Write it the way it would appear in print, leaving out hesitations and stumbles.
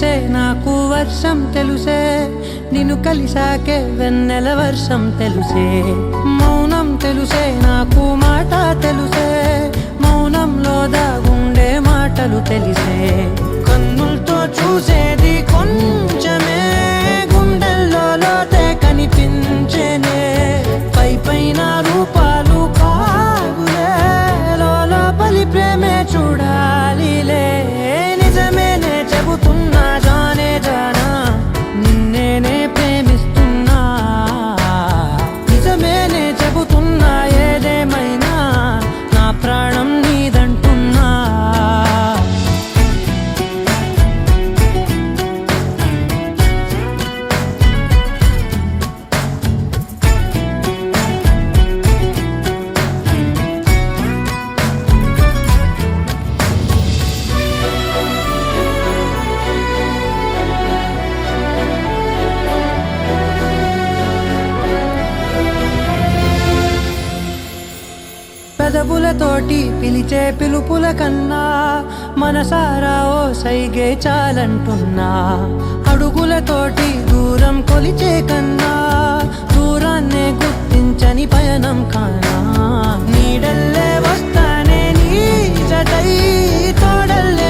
తెలుసే నాకు వర్షం తెలుసే నిన్ను కలిసాకే వెన్నెల వర్షం తెలుసే మౌనం తెలుసే నాకు మాట తెలుసే మౌనంలో దాగుండే మాటలు తెలిసే కన్నులతో చూసేది కొంచెమే గుండెల్లో లోతే కనిపించేనే పై పైన రూపాలు కాగులే లోపలి ప్రేమే చూడాలిలే నిజమేనే చెబుతున్నా జానే జానా నిన్నేనే ప్రేమిస్తున్నా నిజమేనే చెబుతున్నా ఏదేమైనా నా ప్రాణం నీదంటున్నా పెదవులతోటి పిలిచే పిలుపుల కన్నా మనసారా ఓ సైగే చాలంటున్నా అడుగులతోటి దూరం కొలిచే కన్నా దూరాన్నే గుర్తించని పయనం కానా నీడల్లే వస్తానే నీ జతై తోడల్లే